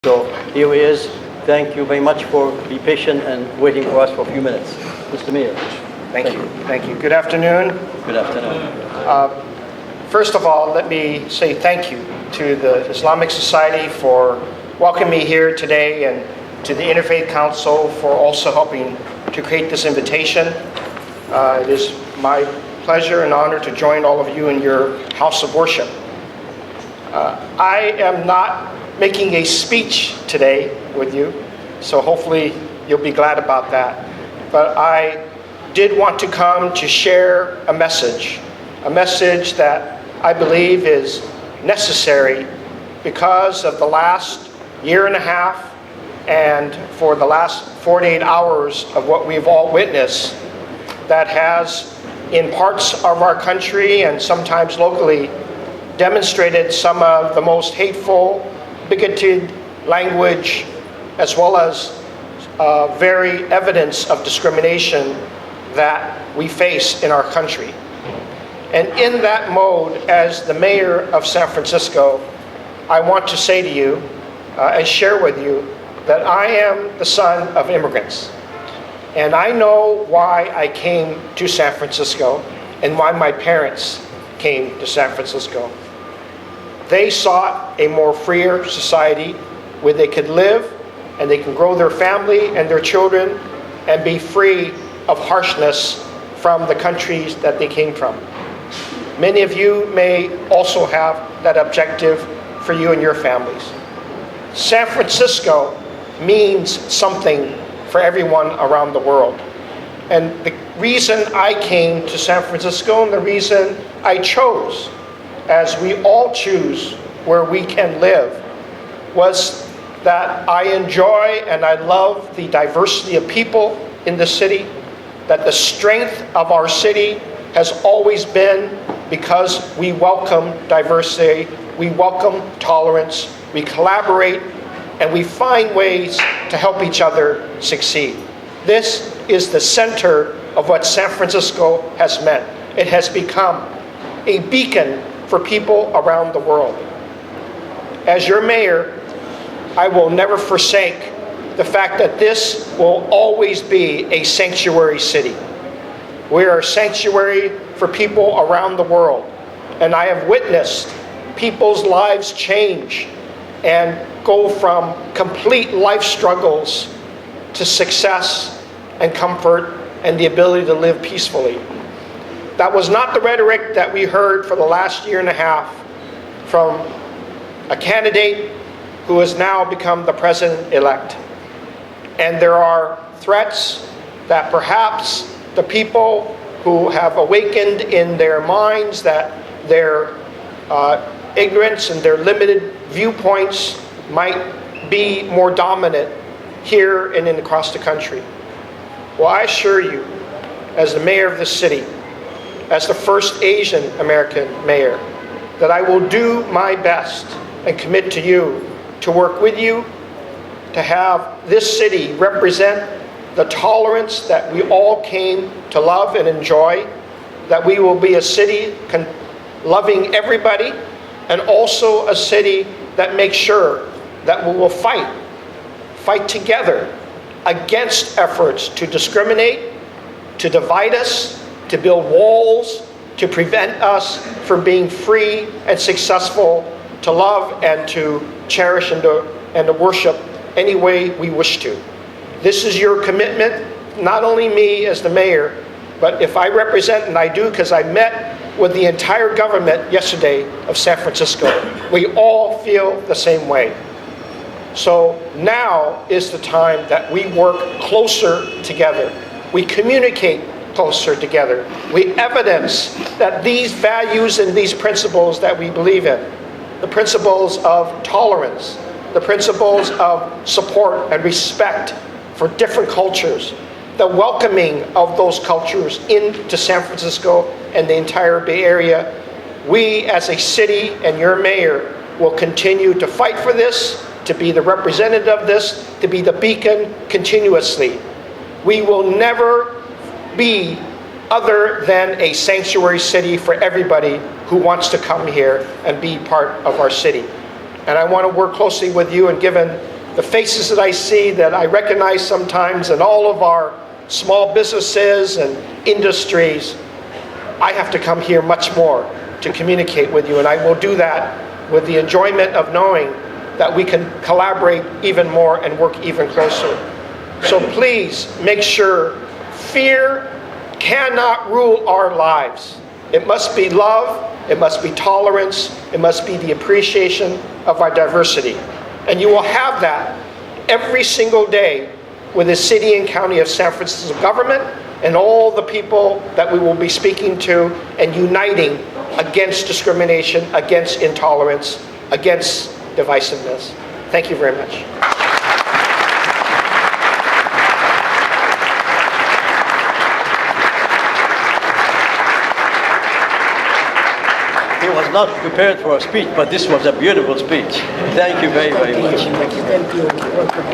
So here he is. Thank you very much for being patient and waiting for us for a few minutes. Mr. Mayor. Thank you. Thank you. Good afternoon. Good afternoon. First of all, let me say thank you to the Islamic Society for welcoming me here today, and to the Interfaith Council for also helping to create this invitation. It is my pleasure and honor to join all of you in your house of worship. I am not making a speech today with you, so hopefully you'll be glad about that. But I did want to come to share a message that I believe is necessary because of the last year and a half and for the last 48 hours of what we've all witnessed that has, in parts of our country and sometimes locally, demonstrated some of the most hateful, bigoted language, as well as very evidence of discrimination that we face in our country. And in that mode, as the mayor of San Francisco, I want to say to you and share with you that I am the son of immigrants. And I know why I came to San Francisco and why my parents came to San Francisco. They sought a more freer society where they could live and they can grow their family and their children and be free of harshness from the countries that they came from. Many of you may also have that objective for you and your families. San Francisco means something for everyone around the world. And the reason I came to San Francisco and the reason I chose, as we all choose where we can live, was that I enjoy and I love the diversity of people in the city, that the strength of our city has always been because we welcome diversity, we welcome tolerance, we collaborate, and we find ways to help each other succeed. This is the center of what San Francisco has meant. It has become a beacon for people around the world. As your mayor, I will never forsake the fact that this will always be a sanctuary city. We are a sanctuary for people around the world. And I have witnessed people's lives change and go from complete life struggles to success and comfort and the ability to live peacefully. That was not the rhetoric that we heard for the last year and a half from a candidate who has now become the president-elect. And there are threats that perhaps the people who have awakened in their minds that their ignorance and their limited viewpoints might be more dominant here and across the country. Well, I assure you, as the mayor of this city, as the first Asian American mayor, that I will do my best and commit to you to work with you to have this city represent the tolerance that we all came to love and enjoy, that we will be a city loving everybody, and also a city that makes sure that we will fight together against efforts to discriminate, to divide us, to build walls, to prevent us from being free and successful, to love and to cherish and to worship any way we wish to. This is your commitment, not only me as the mayor, but if I represent, and I do because I met with the entire government yesterday of San Francisco, we all feel the same way. So now is the time that we work closer together. We communicate closer together. We evidence that these values and these principles that we believe in, the principles of tolerance, the principles of support and respect for different cultures, the welcoming of those cultures into San Francisco and the entire Bay Area, we as a city and your mayor will continue to fight for this, to be the representative of this, to be the beacon continuously. We will never be other than a sanctuary city for everybody who wants to come here and be part of our city. And I want to work closely with you, and given the faces that I see that I recognize sometimes in all of our small businesses and industries, I have to come here much more to communicate with you, and I will do that with the enjoyment of knowing that we can collaborate even more and work even closer. So please make sure fear cannot rule our lives. It must be love, it must be tolerance, it must be the appreciation of our diversity. And you will have that every single day with the City and County of San Francisco government and all the people that we will be speaking to and uniting against discrimination, against intolerance, against divisiveness. Thank you very much. He was not prepared for a speech, but this was a beautiful speech. Thank you very, very much. Thank you.